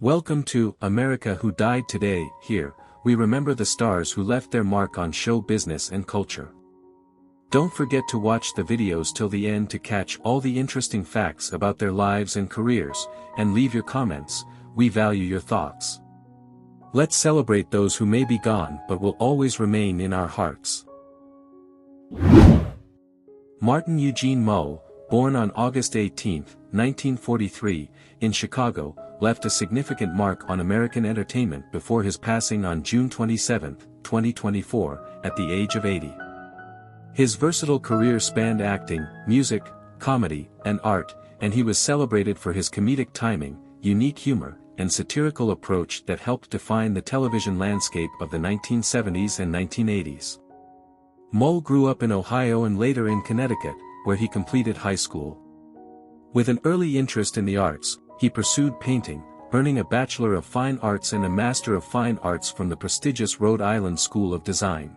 Welcome to America Who Died Today. Here, we remember the stars who left their mark on show business and culture. Don't forget to watch the videos till the end to catch all the interesting facts about their lives and careers, and leave your comments. We value your thoughts. Let's celebrate those who may be gone but will always remain in our hearts. Martin Eugene Mull, born on August 18, 1943, in Chicago, left a significant mark on American entertainment before his passing on June 27, 2024, at the age of 80. His versatile career spanned acting, music, comedy, and art, and he was celebrated for his comedic timing, unique humor, and satirical approach that helped define the television landscape of the 1970s and 1980s. Mull grew up in Ohio and later in Connecticut, where he completed high school. With an early interest in the arts, he pursued painting, earning a Bachelor of Fine Arts and a Master of Fine Arts from the prestigious Rhode Island School of Design.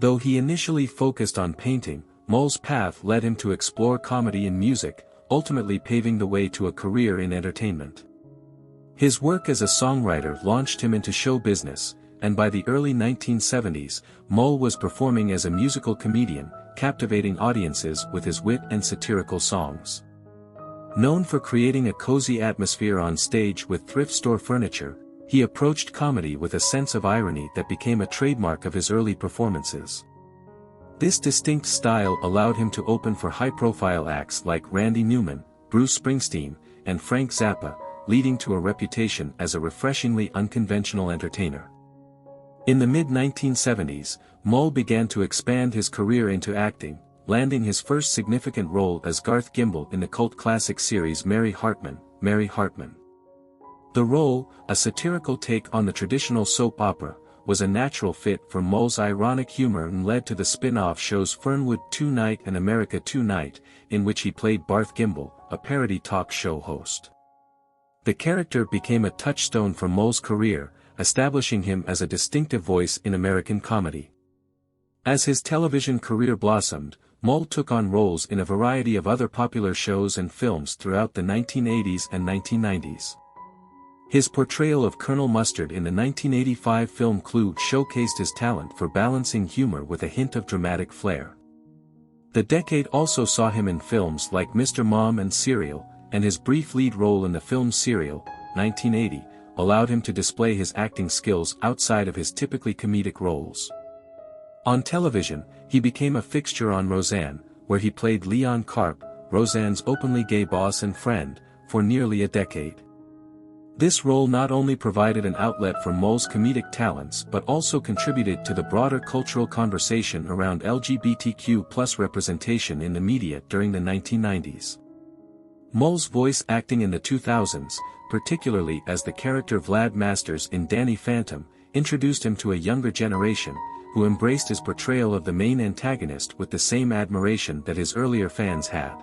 Though he initially focused on painting, Mull's path led him to explore comedy and music, ultimately paving the way to a career in entertainment. His work as a songwriter launched him into show business, and by the early 1970s, Mull was performing as a musical comedian, captivating audiences with his wit and satirical songs. Known for creating a cozy atmosphere on stage with thrift store furniture, he approached comedy with a sense of irony that became a trademark of his early performances. This distinct style allowed him to open for high-profile acts like Randy Newman, Bruce Springsteen, and Frank Zappa, leading to a reputation as a refreshingly unconventional entertainer. In the mid-1970s, Mull began to expand his career into acting, landing his first significant role as Garth Gimble in the cult classic series Mary Hartman, Mary Hartman. The role, a satirical take on the traditional soap opera, was a natural fit for Mull's ironic humor and led to the spin-off shows Fernwood Tonight and America Tonight, in which he played Barth Gimble, a parody talk show host. The character became a touchstone for Mull's career, establishing him as a distinctive voice in American comedy. As his television career blossomed, Mull took on roles in a variety of other popular shows and films throughout the 1980s and 1990s. His portrayal of Colonel Mustard in the 1985 film Clue showcased his talent for balancing humor with a hint of dramatic flair. The decade also saw him in films like Mr. Mom and Serial, and his brief lead role in the film Serial, 1980, allowed him to display his acting skills outside of his typically comedic roles. On television, he became a fixture on Roseanne, where he played Leon Karp, Roseanne's openly gay boss and friend, for nearly a decade. This role not only provided an outlet for Mull's comedic talents but also contributed to the broader cultural conversation around LGBTQ+ representation in the media during the 1990s. Mull's voice acting in the 2000s, particularly as the character Vlad Masters in Danny Phantom, introduced him to a younger generation, who embraced his portrayal of the main antagonist with the same admiration that his earlier fans had.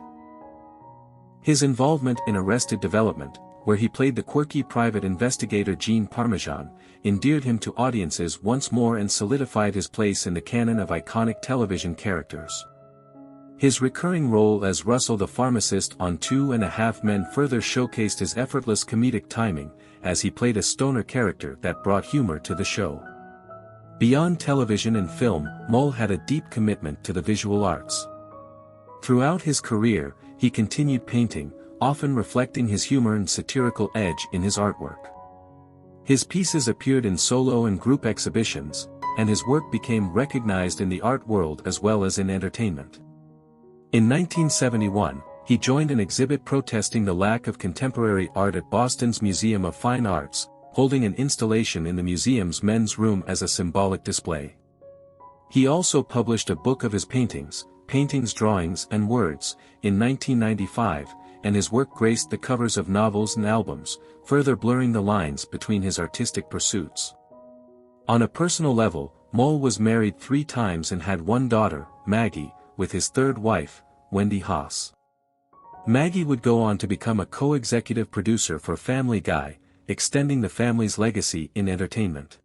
His involvement in Arrested Development, where he played the quirky private investigator Gene Parmesan, endeared him to audiences once more and solidified his place in the canon of iconic television characters. His recurring role as Russell the pharmacist on 2.5 Men further showcased his effortless comedic timing, as he played a stoner character that brought humor to the show. Beyond television and film, Mull had a deep commitment to the visual arts. Throughout his career, he continued painting, often reflecting his humor and satirical edge in his artwork. His pieces appeared in solo and group exhibitions, and his work became recognized in the art world as well as in entertainment. In 1971, he joined an exhibit protesting the lack of contemporary art at Boston's Museum of Fine Arts, holding an installation in the museum's men's room as a symbolic display. He also published a book of his paintings, Drawings and Words, in 1995, and his work graced the covers of novels and albums, further blurring the lines between his artistic pursuits. On a personal level, Mull was married 3 times and had 1 daughter, Maggie, with his third wife, Wendy Haas. Maggie would go on to become a co-executive producer for Family Guy, extending the family's legacy in entertainment.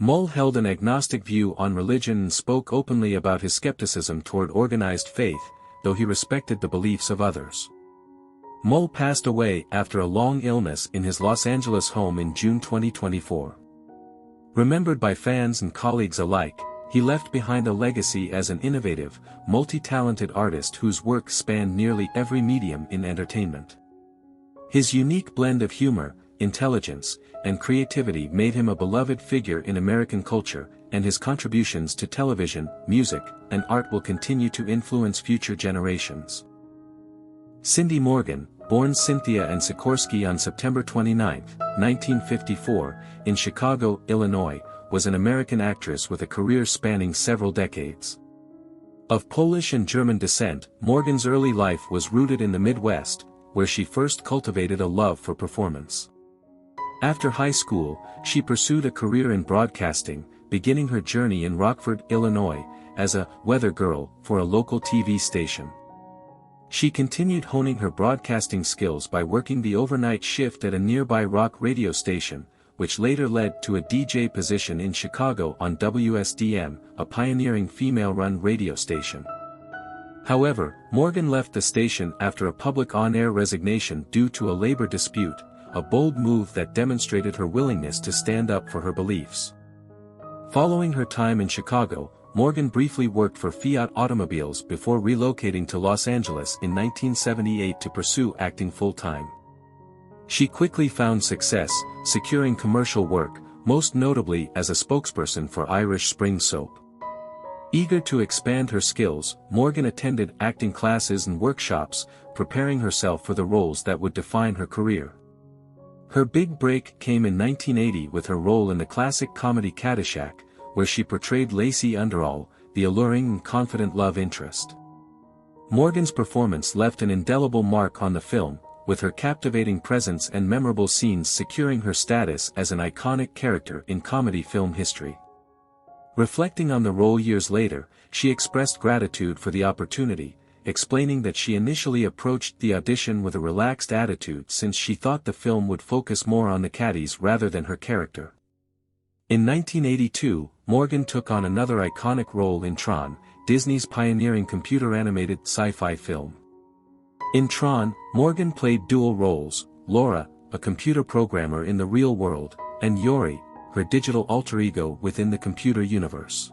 Mull held an agnostic view on religion and spoke openly about his skepticism toward organized faith, though he respected the beliefs of others. Mull passed away after a long illness in his Los Angeles home in June 2024. Remembered by fans and colleagues alike, he left behind a legacy as an innovative, multi-talented artist whose work spanned nearly every medium in entertainment. His unique blend of humor, intelligence, and creativity made him a beloved figure in American culture, and his contributions to television, music, and art will continue to influence future generations. Cindy Morgan, born Cynthia Ann Sikorsky on September 29, 1954, in Chicago, Illinois, was an American actress with a career spanning several decades. Of Polish and German descent, Morgan's early life was rooted in the Midwest, where she first cultivated a love for performance. After high school, she pursued a career in broadcasting, beginning her journey in Rockford, Illinois, as a weather girl for a local TV station. She continued honing her broadcasting skills by working the overnight shift at a nearby rock radio station, which later led to a DJ position in Chicago on WSDM, a pioneering female-run radio station. However, Morgan left the station after a public on-air resignation due to a labor dispute, a bold move that demonstrated her willingness to stand up for her beliefs. Following her time in Chicago, Morgan briefly worked for Fiat Automobiles before relocating to Los Angeles in 1978 to pursue acting full-time. She quickly found success, securing commercial work, most notably as a spokesperson for Irish Spring Soap. Eager to expand her skills, Morgan attended acting classes and workshops, preparing herself for the roles that would define her career. Her big break came in 1980 with her role in the classic comedy Caddyshack, where she portrayed Lacey Underall, the alluring and confident love interest. Morgan's performance left an indelible mark on the film, with her captivating presence and memorable scenes securing her status as an iconic character in comedy film history. Reflecting on the role years later, she expressed gratitude for the opportunity, explaining that she initially approached the audition with a relaxed attitude since she thought the film would focus more on the caddies rather than her character. In 1982, Morgan took on another iconic role in Tron, Disney's pioneering computer-animated sci-fi film. In Tron, Morgan played dual roles, Lora, a computer programmer in the real world, and Yori, her digital alter ego within the computer universe.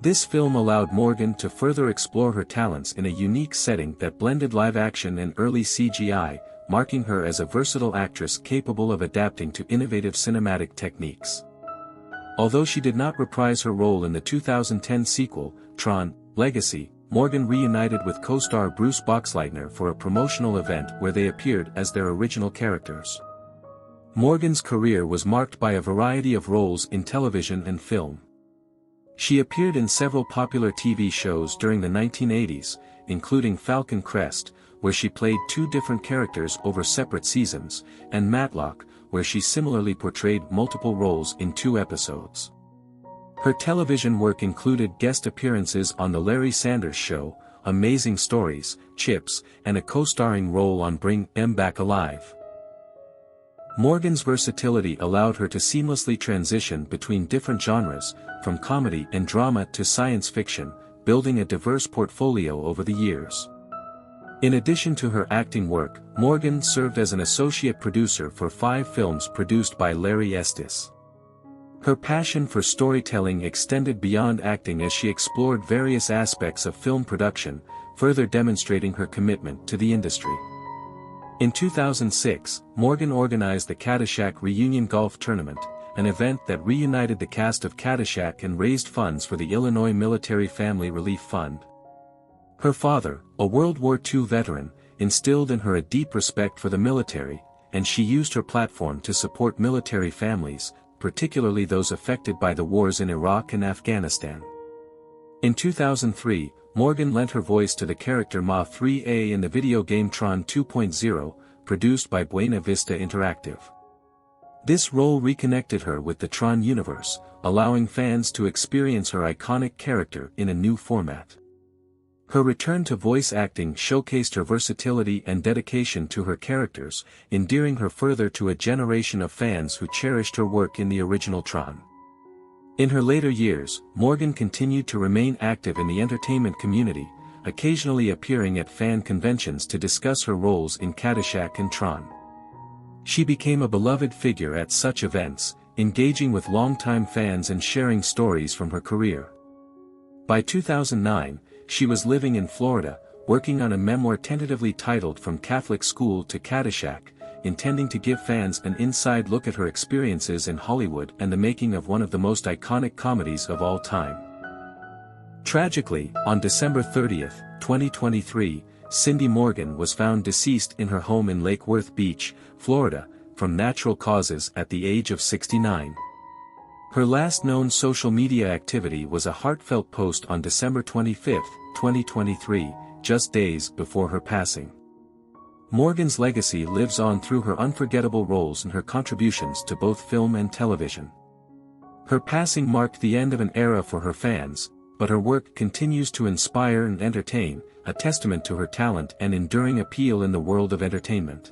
This film allowed Morgan to further explore her talents in a unique setting that blended live action and early CGI, marking her as a versatile actress capable of adapting to innovative cinematic techniques. Although she did not reprise her role in the 2010 sequel, Tron, Legacy, Morgan reunited with co-star Bruce Boxleitner for a promotional event where they appeared as their original characters. Morgan's career was marked by a variety of roles in television and film. She appeared in several popular TV shows during the 1980s, including Falcon Crest, where she played two different characters over separate seasons, and Matlock, where she similarly portrayed multiple roles in 2 episodes. Her television work included guest appearances on The Larry Sanders Show, Amazing Stories, Chips, and a co-starring role on Bring 'Em Back Alive. Morgan's versatility allowed her to seamlessly transition between different genres, from comedy and drama to science fiction, building a diverse portfolio over the years. In addition to her acting work, Morgan served as an associate producer for 5 films produced by Larry Estes. Her passion for storytelling extended beyond acting as she explored various aspects of film production, further demonstrating her commitment to the industry. In 2006, Morgan organized the Caddyshack Reunion Golf Tournament, an event that reunited the cast of Caddyshack and raised funds for the Illinois Military Family Relief Fund. Her father, a World War II veteran, instilled in her a deep respect for the military, and she used her platform to support military families, particularly those affected by the wars in Iraq and Afghanistan. In 2003, Morgan lent her voice to the character Ma 3A in the video game Tron 2.0, produced by Buena Vista Interactive. This role reconnected her with the Tron universe, allowing fans to experience her iconic character in a new format. Her return to voice acting showcased her versatility and dedication to her characters, endearing her further to a generation of fans who cherished her work in the original Tron. In her later years, Morgan continued to remain active in the entertainment community, occasionally appearing at fan conventions to discuss her roles in Caddyshack and Tron. She became a beloved figure at such events, engaging with longtime fans and sharing stories from her career. By 2009, she was living in Florida, working on a memoir tentatively titled From Catholic School to Caddyshack, intending to give fans an inside look at her experiences in Hollywood and the making of one of the most iconic comedies of all time. Tragically, on December 30, 2023, Cindy Morgan was found deceased in her home in Lake Worth Beach, Florida, from natural causes at the age of 69. Her last known social media activity was a heartfelt post on December 25, 2023, just days before her passing. Morgan's legacy lives on through her unforgettable roles and her contributions to both film and television. Her passing marked the end of an era for her fans, but her work continues to inspire and entertain, a testament to her talent and enduring appeal in the world of entertainment.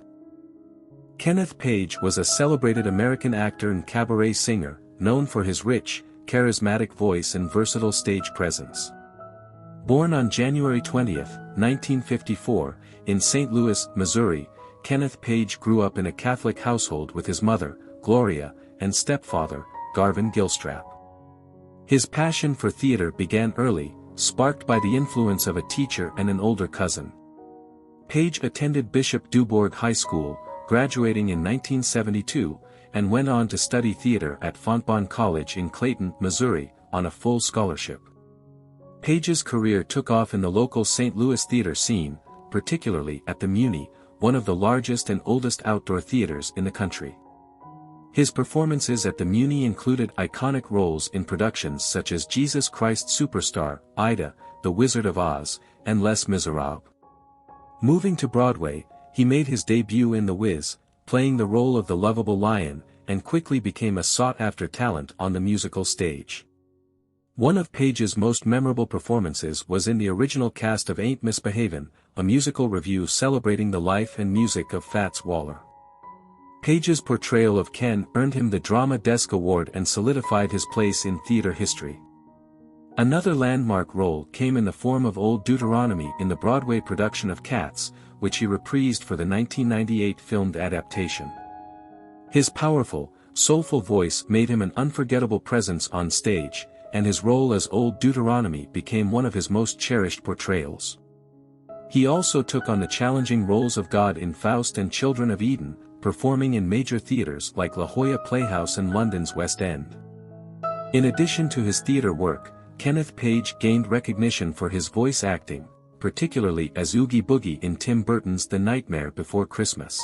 Kenneth Page was a celebrated American actor and cabaret singer, known for his rich, charismatic voice and versatile stage presence. Born on January 20, 1954, in St. Louis, Missouri, Kenneth Page grew up in a Catholic household with his mother, Gloria, and stepfather, Garvin Gilstrap. His passion for theater began early, sparked by the influence of a teacher and an older cousin. Page attended Bishop Dubourg High School, graduating in 1972, and went on to study theater at Fontbonne College in Clayton, Missouri, on a full scholarship. Page's career took off in the local St. Louis theater scene, particularly at the Muni, one of the largest and oldest outdoor theaters in the country. His performances at the Muni included iconic roles in productions such as Jesus Christ Superstar, Ida, The Wizard of Oz, and Les Miserables. Moving to Broadway, he made his debut in The Wiz, playing the role of the lovable lion, and quickly became a sought-after talent on the musical stage. One of Page's most memorable performances was in the original cast of Ain't Misbehavin', a musical revue celebrating the life and music of Fats Waller. Page's portrayal of Ken earned him the Drama Desk Award and solidified his place in theater history. Another landmark role came in the form of Old Deuteronomy in the Broadway production of Cats, which he reprised for the 1998 filmed adaptation. His powerful, soulful voice made him an unforgettable presence on stage, and his role as Old Deuteronomy became one of his most cherished portrayals. He also took on the challenging roles of God in Faust and Children of Eden, performing in major theaters like La Jolla Playhouse and London's West End. In addition to his theater work, Kenneth Page gained recognition for his voice acting, particularly as Oogie Boogie in Tim Burton's The Nightmare Before Christmas.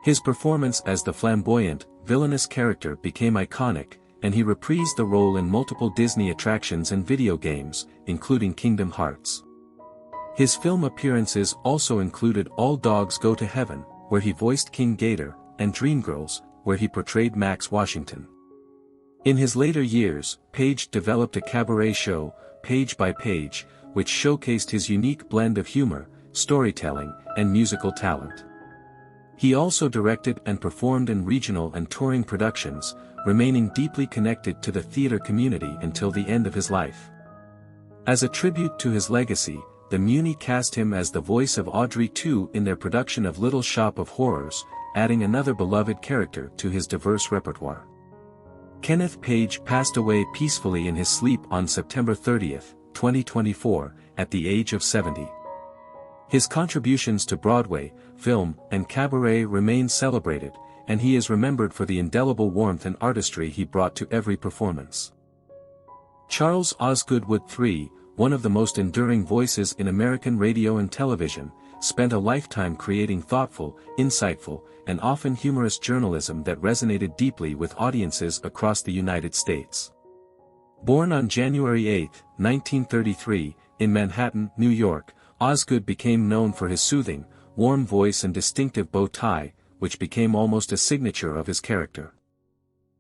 His performance as the flamboyant, villainous character became iconic, and he reprised the role in multiple Disney attractions and video games, including Kingdom Hearts. His film appearances also included All Dogs Go to Heaven, where he voiced King Gator, and Dreamgirls, where he portrayed Max Washington. In his later years, Page developed a cabaret show, Page by Page, which showcased his unique blend of humor, storytelling, and musical talent. He also directed and performed in regional and touring productions, remaining deeply connected to the theater community until the end of his life. As a tribute to his legacy, the Muni cast him as the voice of Audrey II in their production of Little Shop of Horrors, adding another beloved character to his diverse repertoire. Kenneth Page passed away peacefully in his sleep on September 30, 2024, at the age of 70. His contributions to Broadway, film, and cabaret remain celebrated, and he is remembered for the indelible warmth and artistry he brought to every performance. Charles Osgood Wood III, one of the most enduring voices in American radio and television, spent a lifetime creating thoughtful, insightful, and often humorous journalism that resonated deeply with audiences across the United States. Born on January 8, 1933, in Manhattan, New York, Osgood became known for his soothing, warm voice and distinctive bow tie, which became almost a signature of his character.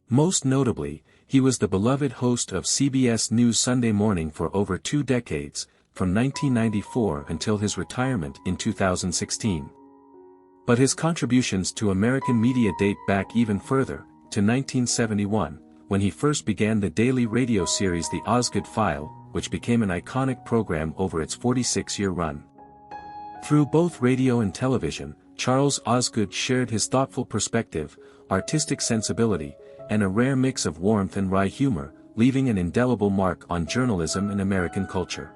Most notably, he was the beloved host of CBS News Sunday Morning for over 2 decades, from 1994 until his retirement in 2016. But his contributions to American media date back even further, to 1971, when he first began the daily radio series The Osgood File, which became an iconic program over its 46-year run. Through both radio and television, Charles Osgood shared his thoughtful perspective, artistic sensibility, and a rare mix of warmth and wry humor, leaving an indelible mark on journalism and American culture.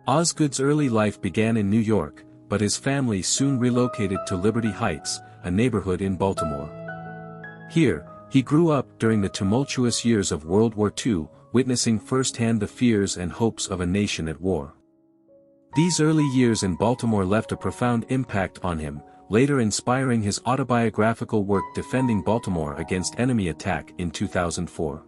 Osgood's early life began in New York, but his family soon relocated to Liberty Heights, a neighborhood in Baltimore. Here, he grew up during the tumultuous years of World War II, witnessing firsthand the fears and hopes of a nation at war. These early years in Baltimore left a profound impact on him, later inspiring his autobiographical work Defending Baltimore Against Enemy Attack in 2004.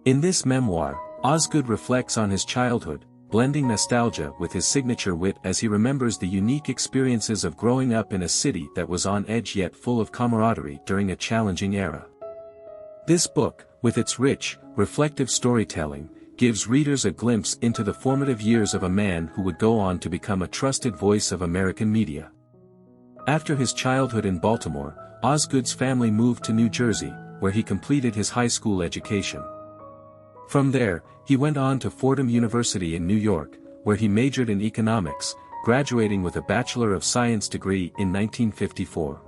In this memoir, Osgood reflects on his childhood, blending nostalgia with his signature wit as he remembers the unique experiences of growing up in a city that was on edge yet full of camaraderie during a challenging era. This book, with its rich, reflective storytelling, gives readers a glimpse into the formative years of a man who would go on to become a trusted voice of American media. After his childhood in Baltimore, Osgood's family moved to New Jersey, where he completed his high school education. From there, he went on to Fordham University in New York, where he majored in economics, graduating with a Bachelor of Science degree in 1954.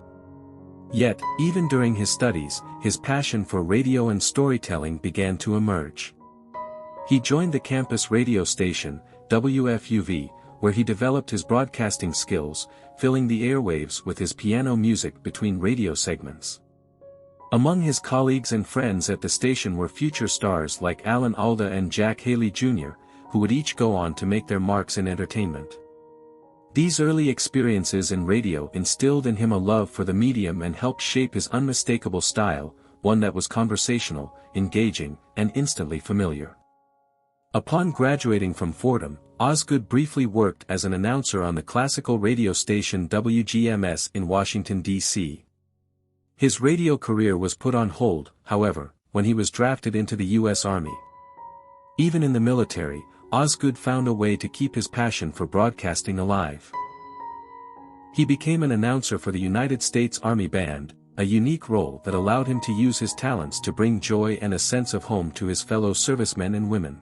Yet, even during his studies, his passion for radio and storytelling began to emerge. He joined the campus radio station, WFUV, where he developed his broadcasting skills, filling the airwaves with his piano music between radio segments. Among his colleagues and friends at the station were future stars like Alan Alda and Jack Haley Jr., who would each go on to make their marks in entertainment. These early experiences in radio instilled in him a love for the medium and helped shape his unmistakable style, one that was conversational, engaging, and instantly familiar. Upon graduating from Fordham, Osgood briefly worked as an announcer on the classical radio station WGMS in Washington, D.C. His radio career was put on hold, however, when he was drafted into the U.S. Army. Even in the military, Osgood found a way to keep his passion for broadcasting alive. He became an announcer for the United States Army Band, a unique role that allowed him to use his talents to bring joy and a sense of home to his fellow servicemen and women.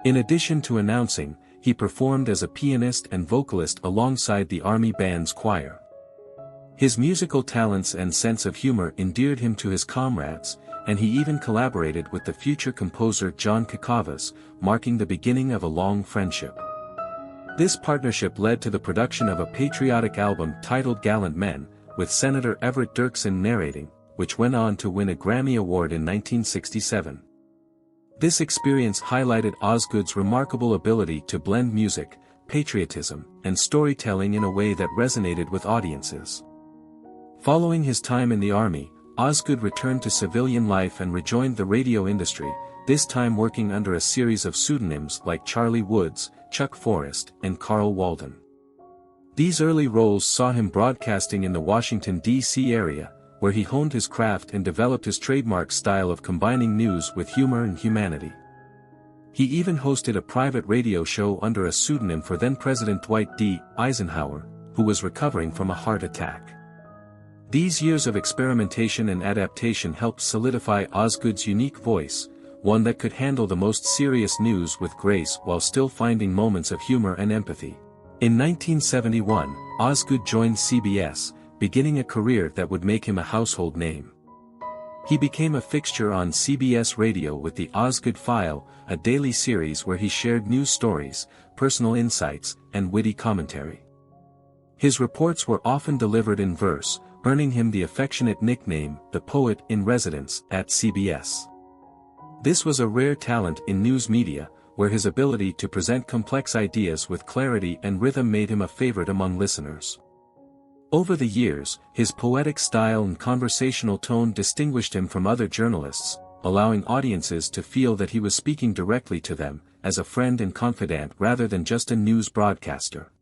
In addition to announcing, he performed as a pianist and vocalist alongside the Army Band's choir. His musical talents and sense of humor endeared him to his comrades, and he even collaborated with the future composer John Kakavas, marking the beginning of a long friendship. This partnership led to the production of a patriotic album titled Gallant Men, with Senator Everett Dirksen narrating, which went on to win a Grammy Award in 1967. This experience highlighted Osgood's remarkable ability to blend music, patriotism, and storytelling in a way that resonated with audiences. Following his time in the Army, Osgood returned to civilian life and rejoined the radio industry, this time working under a series of pseudonyms like Charlie Woods, Chuck Forrest, and Carl Walden. These early roles saw him broadcasting in the Washington, D.C. area, where he honed his craft and developed his trademark style of combining news with humor and humanity. He even hosted a private radio show under a pseudonym for then-President Dwight D. Eisenhower, who was recovering from a heart attack. These years of experimentation and adaptation helped solidify Osgood's unique voice, one that could handle the most serious news with grace while still finding moments of humor and empathy. In 1971, Osgood joined CBS, beginning a career that would make him a household name. He became a fixture on CBS Radio with the Osgood File, a daily series where he shared news stories, personal insights, and witty commentary. His reports were often delivered in verse, earning him the affectionate nickname, the Poet in Residence, at CBS. This was a rare talent in news media, where his ability to present complex ideas with clarity and rhythm made him a favorite among listeners. Over the years, his poetic style and conversational tone distinguished him from other journalists, allowing audiences to feel that he was speaking directly to them, as a friend and confidant rather than just a news broadcaster.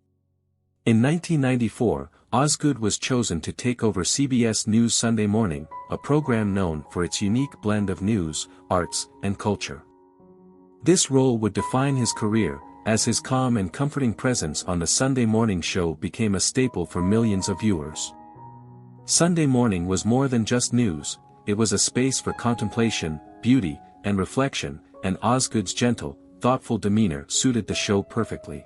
In 1994, Osgood was chosen to take over CBS News Sunday Morning, a program known for its unique blend of news, arts, and culture. This role would define his career, as his calm and comforting presence on the Sunday morning show became a staple for millions of viewers. Sunday morning was more than just news, it was a space for contemplation, beauty, and reflection, and Osgood's gentle, thoughtful demeanor suited the show perfectly.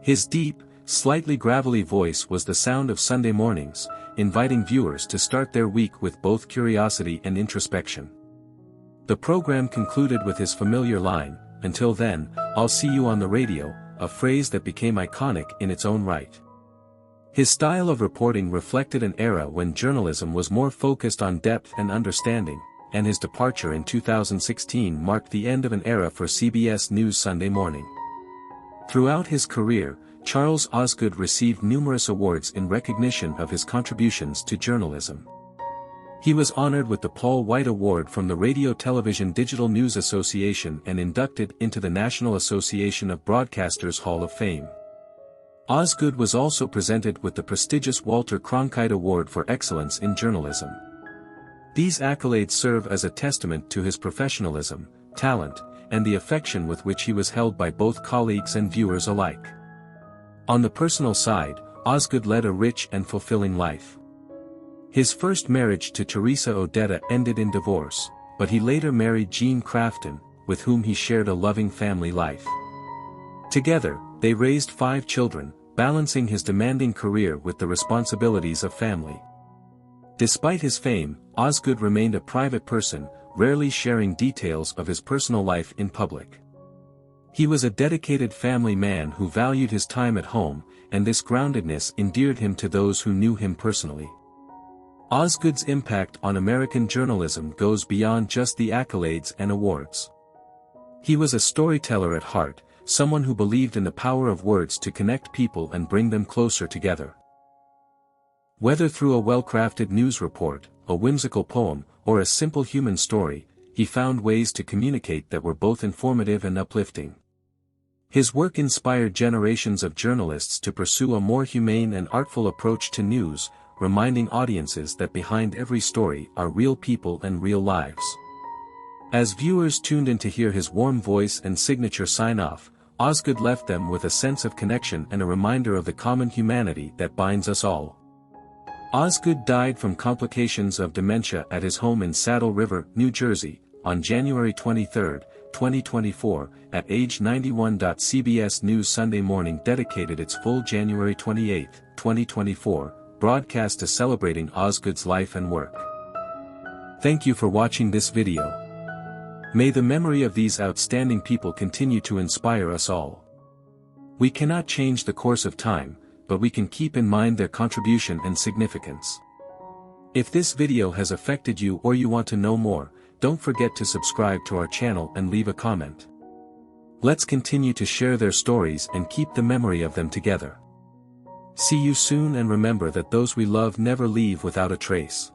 His deep, slightly gravelly voice was the sound of Sunday mornings, inviting viewers to start their week with both curiosity and introspection. The program concluded with his familiar line, "Until then, I'll see you on the radio," a phrase that became iconic in its own right. His style of reporting reflected an era when journalism was more focused on depth and understanding, and his departure in 2016 marked the end of an era for CBS News Sunday Morning. Throughout his career, Charles Osgood received numerous awards in recognition of his contributions to journalism. He was honored with the Paul White Award from the Radio-Television Digital News Association and inducted into the National Association of Broadcasters Hall of Fame. Osgood was also presented with the prestigious Walter Cronkite Award for Excellence in Journalism. These accolades serve as a testament to his professionalism, talent, and the affection with which he was held by both colleagues and viewers alike. On the personal side, Osgood led a rich and fulfilling life. His first marriage to Teresa Odetta ended in divorce, but he later married Jean Crafton, with whom he shared a loving family life. Together, they raised 5 children, balancing his demanding career with the responsibilities of family. Despite his fame, Osgood remained a private person, rarely sharing details of his personal life in public. He was a dedicated family man who valued his time at home, and this groundedness endeared him to those who knew him personally. Osgood's impact on American journalism goes beyond just the accolades and awards. He was a storyteller at heart, someone who believed in the power of words to connect people and bring them closer together. Whether through a well-crafted news report, a whimsical poem, or a simple human story, he found ways to communicate that were both informative and uplifting. His work inspired generations of journalists to pursue a more humane and artful approach to news, reminding audiences that behind every story are real people and real lives. As viewers tuned in to hear his warm voice and signature sign-off, Osgood left them with a sense of connection and a reminder of the common humanity that binds us all. Osgood died from complications of dementia at his home in Saddle River, New Jersey, on January 23, 2024, at age 91. CBS News Sunday Morning dedicated its full January 28, 2024, broadcast to celebrating Osgood's life and work. Thank you for watching this video. May the memory of these outstanding people continue to inspire us all. We cannot change the course of time, but we can keep in mind their contribution and significance. If this video has affected you or you want to know more, don't forget to subscribe to our channel and leave a comment. Let's continue to share their stories and keep the memory of them together. See you soon, and remember that those we love never leave without a trace.